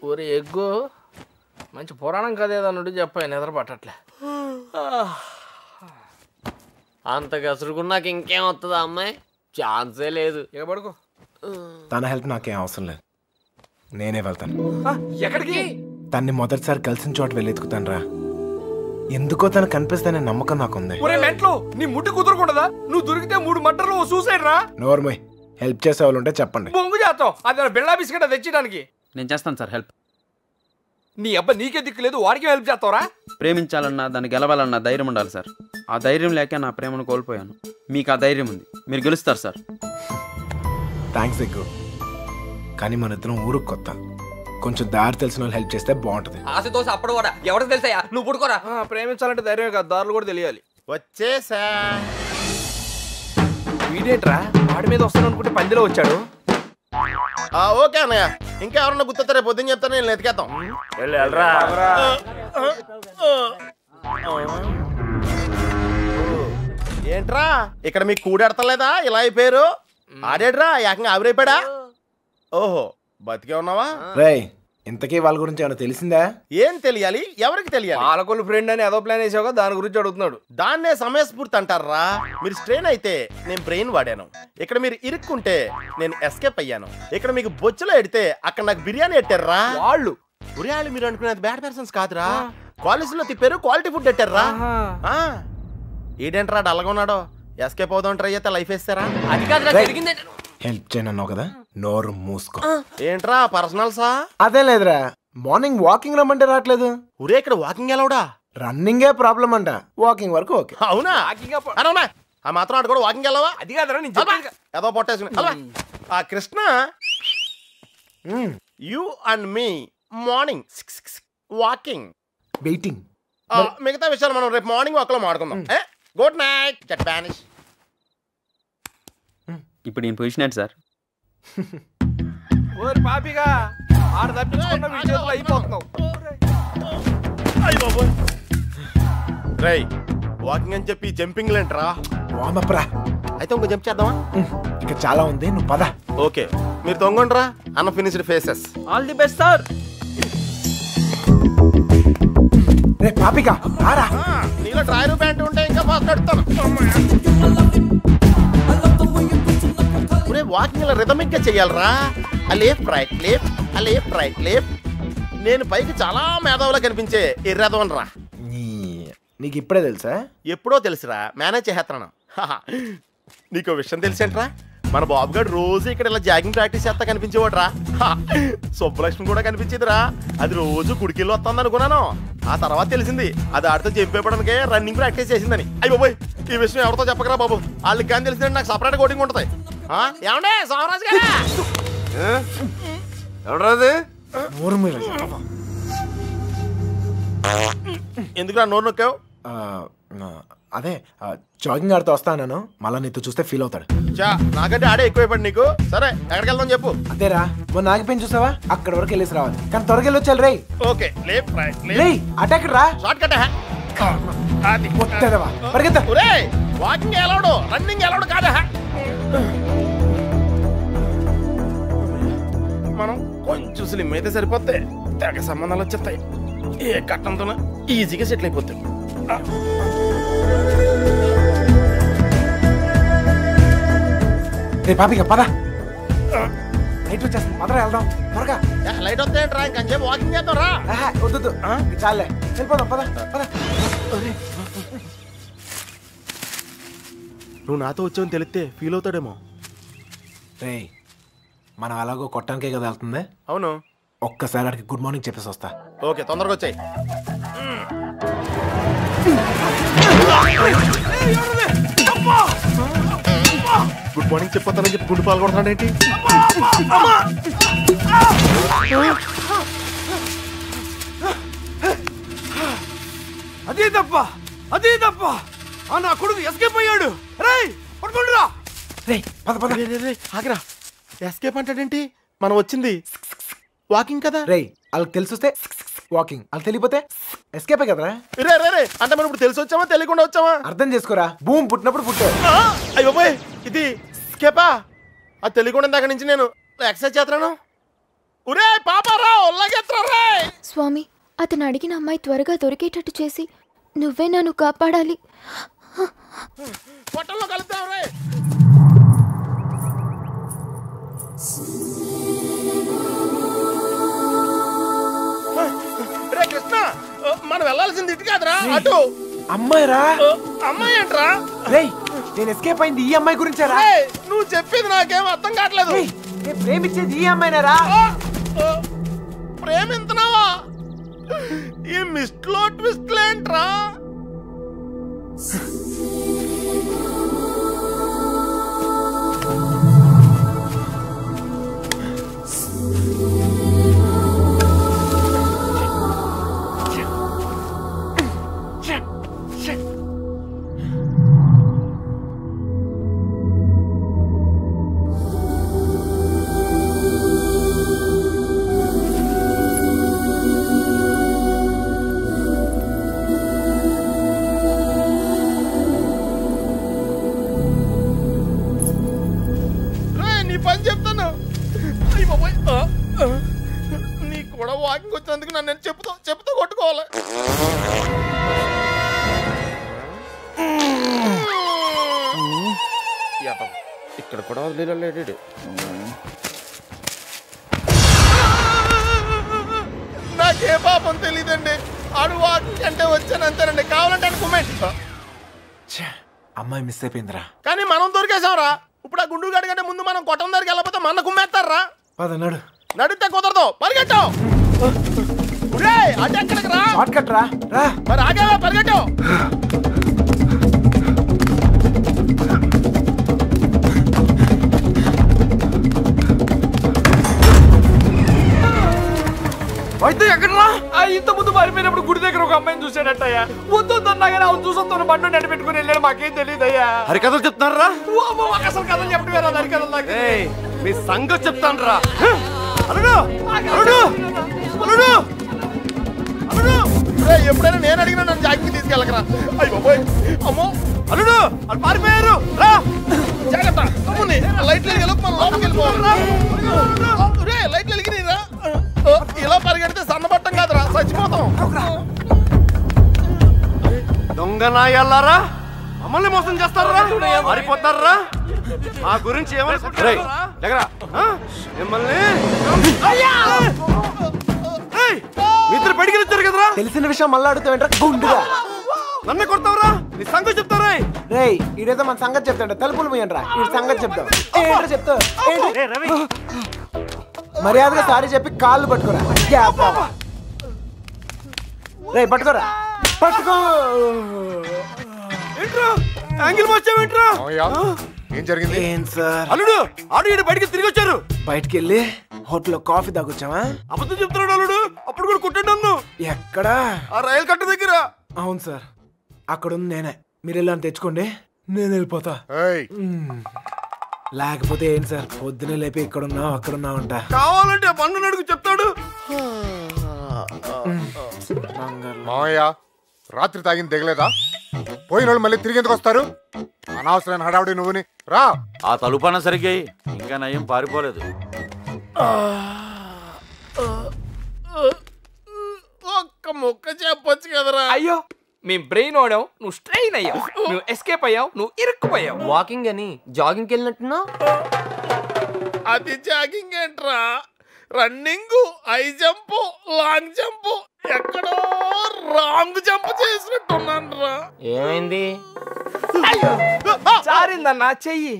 ఊరి ఎగ్గు మంచి పురాణం కథ ఏదన్నుండి చెప్పాయి, నిద్ర పట్టట్లే. అంత గసురుకున్నాక ఇంకేం వస్తుందా అమ్మాయి? ఛాన్సే లేదు. ఇక పడుకో. తన హెల్ప్ నాకేం అవసరం లేదు, నేనే వెళ్తాను. ఎక్కడికి? తన్ని మొదటిసారి కలిసిన చోట వెళ్ళి ఎత్తుకుతాను రా. ఎందుకో తను కనిపిస్తానే నమ్మకం నాకుంది. మెంట్లో నీ ముట్టి కుదరకూడదా? నువ్వు దొరికితే 3 మటర్లు సూసైడ్ రా. నోర్మోయ్, హెల్ప్ చేసే వాళ్ళు ఉంటే చెప్పండి. బొంగు చేస్తాం, అది బిళ్ళా బిస్కెట్ తెచ్చడానికి. నేను చేస్తాను సార్ హెల్ప్. నీ అబ్బా నీకే దిక్కు లేదు, వాడికి హెల్ప్ చేస్తావరా? ప్రేమించాలన్నా దాన్ని గెలవాలన్నా ధైర్యం ఉండాలి సార్. ఆ ధైర్యం లేక నా ప్రేమను కోల్పోయాను. మీకు ఆ ధైర్యం ఉంది, మీరు గెలుస్తారు సార్. థ్యాంక్స్ ఎక్కువ, కానీ మన ఇద్దరం ఊరుకు కొత్త, కొంచెం దారి తెలిసిన వాళ్ళు హెల్ప్ చేస్తే బాగుంటది. ఆశతో అప్పుడు కూడా ఎవరికి తెలుసాయా? నువ్వు పుడుకోరా. ప్రేమించాలంటే ధైర్యం కాదు, దారులు కూడా తెలియాలి. వచ్చేసా. వీడేంట్రా వాడి మీద వస్తాను అనుకుంటే పందిలో వచ్చాడు. ఓకే అన్నయ్య, ఇంకా ఎవరన్నా గుర్తొస్తే రేపు పొద్దున్న చెప్తాను, నేను ఎతికేద్దాం. ఏంట్రా ఇక్కడ మీకు కూడెడతలేదా? ఇలా అయిపోయారు. ఆడేడ్రా ఏకంగా ఆవిరైపోయాడా? ఓహో, బతికే ఉన్నావా? రేయ్, ఇంతకీ వాళ్ళ గురించి ఏమైనా తెలిసిందా? ఏం తెలియాలి? ఎవరికి తెలియాలి? పాలకొల్లు ఫ్రెండ్ అని ఏదో ప్లాన్ వేసావుగా, దాని గురించి అడుగుతున్నాడు. దాన్నే సమయస్ఫూర్తి అంటారా? మీరు స్ట్రెయిన్ అయితే నేను బ్రెయిన్ వాడాను, ఇక్కడ మీరు ఇరుక్కుంటే నేను ఎస్కేప్ అయ్యాను. ఇక్కడ మీకు బొచ్చులో ఎడితే అక్కడ నాకు బిర్యానీ ఎట్టారా వాళ్ళు. ఉరియాళ్ళు మీరు అనుకునేది బ్యాడ్ పర్సన్స్ కాదురా, కాలేజీలో తిప్పారు, క్వాలిటీ ఫుడ్ ఎట్టారా. ఏంటంటారా డల్గా ఉన్నాడో? ఎస్కేప్ అవుదాం ట్రై అయితే లైఫ్ వేస్తారా? అది కాదు జరిగింది. హెల్ప్ చేయనన్నావు కదా, నోరు మూసుకో. ఏంట్రా పర్సనల్సా? అదే లేదురా, మార్నింగ్ వాకింగ్ రమ్మంటే రావట్లేదు. ఊరే ఇక్కడ వాకింగ్ ఎలావుడా? రన్నింగే ప్రాబ్లం అంట, వాకింగ్ వరకు ఓకే. అవునా? అవునా? ఆ మాత్రం ఆడు కూడా వాకింగ్ వెళ్ళవా? అది కాదురా, ఏదో పొట్టేసుకుని ఆ Krishna, you and me morning walking waiting. మిగతా విషయాలు మనం రేపు మార్నింగ్ వాక్లో మాట్లాడుకుందాం. గుడ్ నైట్ జట్ బానిష్. ఇప్పుడు నేను పొజిషన్ ఏంటి సార్? ఓరి పాపిగా ఆడ తప్పించుకున్న విషయంలో అయిపోతున్నావు. రై వాకింగ్ అని చెప్పి జంపింగ్ లేంట్రా? వామప్ రా. అయితే ఇంకో జంప్ చేద్దామా? ఇక చాలా ఉంది, నువ్వు పద. ఓకే, మీరు తొంగండ్రా. Unfinished faces. All the best sir. రే పాపిగా ఆరా. నీలో డ్రైవర్ ప్యాంట్ ఉంటే ఇంకా ఫాస్ట్ నడుస్తాను. వాకింగ్ ఇలా రిథమిక్ గా చెయ్యాలరా. Left right left, left right left. నేను పైకి చాలా మేధావులా కనిపించే ఎర్రదవన్ రా. నీకు ఇప్పుడే తెలుసా? ఎప్పుడో తెలుసురా, మేనేజ్ చేస్తున్నాను. నీకు విషయం తెలిసేంట్రా, మన బాబుగాడు రోజు ఇక్కడ ఇలా జాగింగ్ ప్రాక్టీస్ చేస్తా కనిపించేవాడు రా. సుబ్బలక్ష్మి కూడా కనిపించేదిరా, అది రోజు గుడికెళ్ళి వస్తుంది అనుకున్నాను. ఆ తర్వాత తెలిసింది అది ఆడితో చెప్పేపడానికే రన్నింగ్ ప్రాక్టీస్ చేసిందని. అయ్యి బాబోయ్, ఈ విషయం ఎవరితో చెప్పకరా బాబు, వాళ్ళకి కానీ తెలిసిందంటే నాకు సపరేట్ కోటింగ్ ఉంటుంది. ఏమండే సోమరాజు గారు? ఎవరాది? ఎందుకు నోరు నొక్కావు? అదే జాగింగ్ ఆడితో వస్తాను, మళ్ళా నీతో చూస్తే ఫీల్ అవుతాడు. నాకంటే ఆడే ఎక్కువైపోయాడు నీకు. సరే ఎక్కడికి వెళ్దాం చెప్పు. అదేరా, మొన్న ఆగిపోయిన చూసావా, అక్కడ వరకు వెళ్ళేసి రావాలి, కానీ త్వరగా వెళ్ళి వచ్చాలి. రే ఓకే, లేఫ్ట్ రైట్ లేయ్, అటాక్ రా. Short cut. పరిగెత్తా. వాకింగ్ ఎలాడు, రన్నింగ్ ఎలాడు కాదా? మనం కొంచెం స్లిమ్ అయితే సరిపోతే తెగ సంబంధాలు వచ్చేస్తాయి. ఏ కట్టంతో ఈజీగా సెటిల్ అయిపోతాయి. పాపిగా పద, లైట్ వచ్చేస్తుంది, పదరా వెళ్దాం త్వరగా. లైట్ వస్తే ఇంకొంచెం వాకింగ్ చేద్దాం రా. వద్దు చాలే, వెళ్ళిపోదాం పద పద. నువ్వు నాతో వచ్చావని తెలిస్తే ఫీల్ అవుతాడేమో. రే మనం అలాగో కొట్టానికే కదా వెళ్తుంది. అవును, ఒక్కసారి అడిగి గుడ్ మార్నింగ్ చెప్పేసి వస్తా. ఓకే, తొందరగా వచ్చాయి. గుడ్ మార్నింగ్ చెప్పొస్తానని చెప్పి గుండు పాలు కొడుతున్నాడేంటి? అదే తప్ప నా కొడుకు ఎస్కేప్ అయ్యాడు. రేయ్ పట్టుకుంటురా. రేయ్ పద పద. ఆగిరా, ఎస్కేప్ అంటాడేంటి? మనం వచ్చింది వాకింగ్ కదా. రేయ్ వాళ్ళకి తెలిసి వస్తే వాకింగ్, వాళ్ళకి తెలియపోతే ఎస్కేపే కదరా. రే రే రే అంటే మనం ఇప్పుడు తెలిసి వచ్చామా తెలియకుండా వచ్చామా? అర్థం చేసుకోరా, భూమి పుట్టినప్పుడు పుట్టాడు. అయ్యో పోయ్, ఇది స్కేపా? అది తెలియకుండా దగ్గర నుంచి నేను ఎక్సర్సైజ్ చేస్తున్నాను. ఒరే పాపారా, ఒళ్ళగెత్తరా స్వామి, అతను అడిగిన అమ్మాయి త్వరగా దొరికేటట్టు చేసి నువ్వే నన్ను కాపాడాలి. పొట్టల్లో కలుద్దాం రే. రే కృష్ణ, మనం వెళ్ళాల్సింది ఇటు కాదురా, అటు. అమ్మాయిరా? అమ్మాయి ఏంట్రా? రేయ్, నేను ఎస్కేప్ అయింది ఈ అమ్మాయి గురించారా? నువ్వు చెప్పింది నాకేం అర్థం కావట్లేదు. నేను ప్రేమించేది ఈ అమ్మాయినేరా? ప్రేమింతున్నావా? ఈ మిస్ట్లో ట్విస్ట్లేంట్రా? పని చెప్తాను. నీ కూడా వాకింగ్ వచ్చినందుకు నన్ను నేను చెప్పుతూ కొట్టుకోవాలి. ఇక్కడ కూడా వదిలేడు. నాకే పాపం తెలీదండి. ఆడు వాకింగ్ అంటే వచ్చాను అంతేనండి. కావాలంటే కుమెంట్. అమ్మాయి మిస్ అయిపోయిందిరా. కానీ మనం దొరికేసాంరా. ఇప్పుడు ఆ గుండు గడి కంటే ముందు మనం కొట్టం దగ్గరికి వెళ్ళకపోతే మన కుమ్మేస్తారా? నడు. నడితే కుదరదు, పరిగెట్టు. అటు ఎక్కడికి రా? షార్ట్ కట్ రా. మరి ఆగేవా, పరిగెట్టు. అయితే ఎక్కడరా? ఇంత ముందు పారిపోయినప్పుడు గుడి దగ్గర ఒక అమ్మాయిని చూసాడట్టయ్యా. వద్దొద్దన్నా కానీ అవును చూసొస్తాను బండి నడి పెట్టుకుని వెళ్ళాడు. మాకేం తెలియదయ్యా. హరికథలు చెప్తున్నారా? అసలు కథలు చెప్పడం వేరే హరికథలు నాకు. మీ సంగతి చెప్తాను రా. ఎప్పుడైనా నేను అడిగినా నన్ను జాగ్రత్త తీసుకెళ్ళకరా. అయ్యి బాబోయ్, అమ్మో అల్లుడు వాళ్ళు పారిపోయారు. రా జాగ్రత్త. లైట్లు వెలిగి మనం లోపలికి వెళ్ళిపోవాలి. లైట్లు వెలిగి రా. ఇలా పరిగెడితే సన్నబట్టం కాదురా, చచ్చిపోతాం. దొంగ నాయల్లారా, మమ్మల్ని మోసం చేస్తారా? మారిపోతారా? మా గురించి ఏమనుకుంటారా? మిమ్మల్ని మిత్రులు బయటికి వచ్చారు కదరా. తెలిసిన విషయం మళ్ళీ అడుగుతావేంట్రా గుండుగా? నన్ను కొడతావురా? నీ సంగతి చెప్తారా? రేయ్, ఈడేదో మన సంగతి చెప్తాడు. తలుపులు పోయండిరా, ఈ సంగతి చెప్తావు. ఏంట్రా చెప్తావు? మర్యాదగా సారీ చెప్పి కాళ్ళు పట్టుకోరా. రే పట్టుకోరా, పట్టుకో. ఏంట్రా యాంగిల్ మార్చావేంట్రా? ఏం జరిగింది? ఏం సార్? అల్లుడు ఆడు ఈడు బయటికి తిరిగి వచ్చారు. బయటికి వెళ్ళి హోటల్లో కాఫీ తాగొచ్చావా? అబద్ధం చెప్తున్నాడు అల్లుడు. అప్పుడు కూడా కొట్టాడు నన్ను. ఎక్కడా? ఆ రైలు కట్ట దగ్గర. అవును సార్, అక్కడ ఉంది నేనే. మీరు వెళ్ళి తెచ్చుకోండి, నేను వెళ్ళిపోతా. లేకపోతే ఏంటి సార్, పొద్దునే లేపి ఇక్కడున్నావు అక్కడున్నావు అంట. కావాలంటే పండు అడుగు చెప్తాడు. మామయ్య, రాత్రి తాగింది దిగలేదా? పోయిన వాళ్ళు మళ్ళీ తిరిగి ఎందుకు వస్తారు? అనవసరమైన హడావుడి నువ్వుని రా. ఆ తలుపన సరిగ్గా ఇంకా నయం పారిపోలేదు. ఒక్క ముక్క చెప్పొచ్చు కదరా. అయ్యో, మేము బ్రెయిన్ ఓడావు, నువ్వు స్ట్రెయిన్ అయ్యావు. నువ్వు ఎస్కేప్ అయ్యావు, నువ్వు ఇరుక్కుపోయావు. వాకింగ్ అని జాగింగ్కి వెళ్ళినట్టున్నా. అది జాగింగ్ ఏంట్రా? Running, high jump, long jump, ఎక్కడో రాంగ్ జంప్ చేసినట్టున్నాను రా. ఏమైంది? జారిందన్నా చెయ్యి.